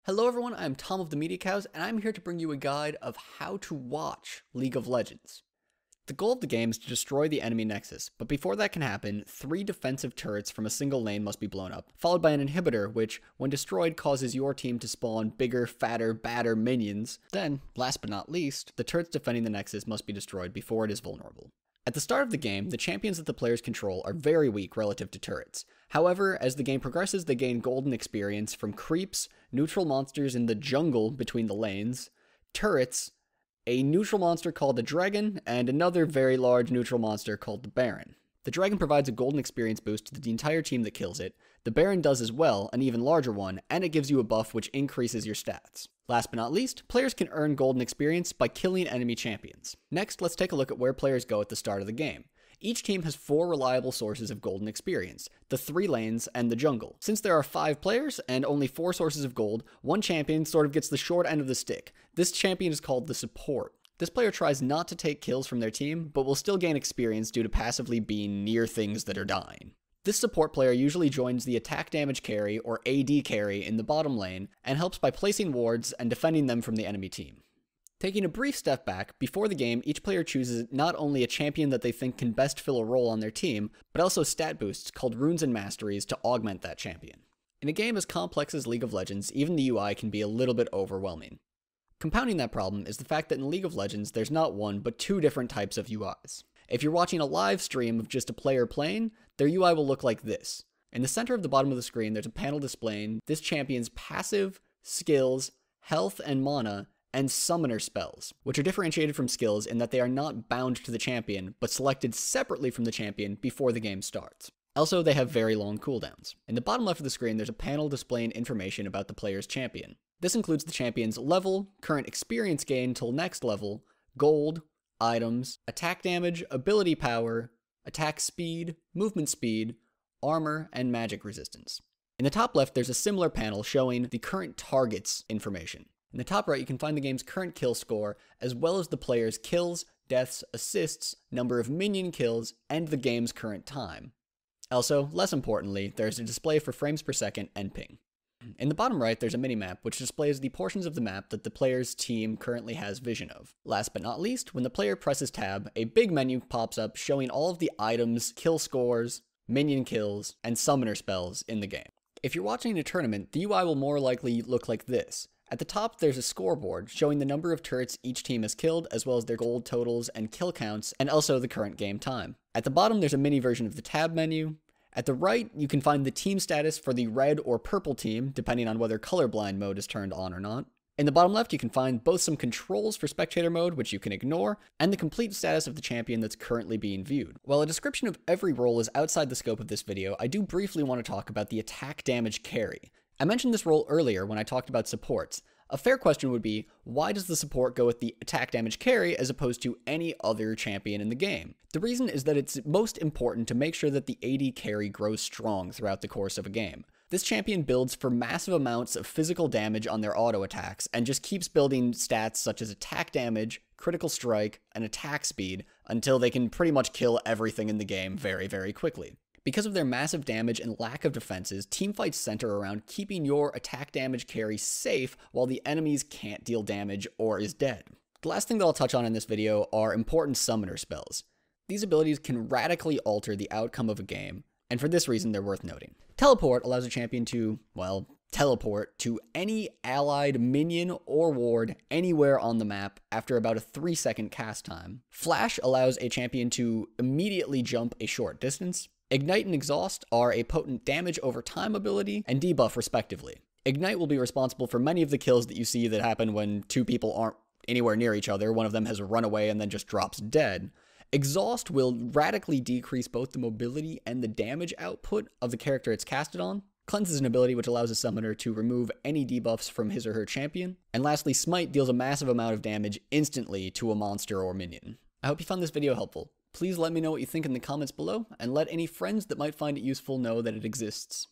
Hello everyone, I'm Tom of the Media Cows, and I'm here to bring you a guide of how to watch League of Legends. The goal of the game is to destroy the enemy nexus, but before that can happen, 3 defensive turrets from a single lane must be blown up, followed by an inhibitor which, when destroyed, causes your team to spawn bigger, fatter, badder minions. Then, last but not least, the turrets defending the nexus must be destroyed before it is vulnerable. At the start of the game, the champions that the players control are very weak relative to turrets. However, as the game progresses, they gain golden experience from creeps, neutral monsters in the jungle between the lanes, turrets, a neutral monster called the Dragon, and another very large neutral monster called the Baron. The Dragon provides a golden experience boost to the entire team that kills it, the Baron does as well, an even larger one, and it gives you a buff which increases your stats. Last but not least, players can earn golden experience by killing enemy champions. Next, let's take a look at where players go at the start of the game. Each team has 4 reliable sources of golden experience, the 3 lanes and the jungle. Since there are 5 players and only 4 sources of gold, one champion sort of gets the short end of the stick. This champion is called the support. This player tries not to take kills from their team, but will still gain experience due to passively being near things that are dying. This support player usually joins the attack damage carry, or AD carry, in the bottom lane, and helps by placing wards and defending them from the enemy team. Taking a brief step back, before the game, each player chooses not only a champion that they think can best fill a role on their team, but also stat boosts called runes and masteries to augment that champion. In a game as complex as League of Legends, even the UI can be a little bit overwhelming. Compounding that problem is the fact that in League of Legends, there's not one, but 2 different types of UIs. If you're watching a live stream of just a player playing, their UI will look like this. In the center of the bottom of the screen, there's a panel displaying this champion's passive, skills, health and mana, and summoner spells, which are differentiated from skills in that they are not bound to the champion, but selected separately from the champion before the game starts. Also, they have very long cooldowns. In the bottom left of the screen, there's a panel displaying information about the player's champion. This includes the champion's level, current experience gain till next level, gold, items, attack damage, ability power, attack speed, movement speed, armor, and magic resistance. In the top left, there's a similar panel showing the current target's information. In the top right, you can find the game's current kill score, as well as the player's kills, deaths, assists, number of minion kills, and the game's current time. Also, less importantly, there's a display for frames per second and ping. In the bottom right, there's a minimap which displays the portions of the map that the player's team currently has vision of. Last but not least, when the player presses tab, a big menu pops up showing all of the items, kill scores, minion kills, and summoner spells in the game. If you're watching a tournament, the UI will more likely look like this. At the top, there's a scoreboard showing the number of turrets each team has killed, as well as their gold totals and kill counts, and also the current game time. At the bottom, there's a mini version of the tab menu. At the right, you can find the team status for the red or purple team, depending on whether colorblind mode is turned on or not. In the bottom left, you can find both some controls for spectator mode, which you can ignore, and the complete status of the champion that's currently being viewed. While a description of every role is outside the scope of this video, I do briefly want to talk about the attack damage carry. I mentioned this role earlier when I talked about supports. A fair question would be, why does the support go with the attack damage carry as opposed to any other champion in the game? The reason is that it's most important to make sure that the AD carry grows strong throughout the course of a game. This champion builds for massive amounts of physical damage on their auto attacks and just keeps building stats such as attack damage, critical strike, and attack speed until they can pretty much kill everything in the game very, very quickly. Because of their massive damage and lack of defenses, teamfights center around keeping your attack damage carry safe while the enemies can't deal damage or is dead. The last thing that I'll touch on in this video are important summoner spells. These abilities can radically alter the outcome of a game, and for this reason they're worth noting. Teleport allows a champion to, well, teleport to any allied minion or ward anywhere on the map after about a 3-second cast time. Flash allows a champion to immediately jump a short distance. Ignite and Exhaust are a potent damage over time ability and debuff respectively. Ignite will be responsible for many of the kills that you see that happen when 2 people aren't anywhere near each other, one of them has run away and then just drops dead. Exhaust will radically decrease both the mobility and the damage output of the character it's casted on. Cleanse is an ability which allows a summoner to remove any debuffs from his or her champion. And lastly, Smite deals a massive amount of damage instantly to a monster or minion. I hope you found this video helpful. Please let me know what you think in the comments below, and let any friends that might find it useful know that it exists.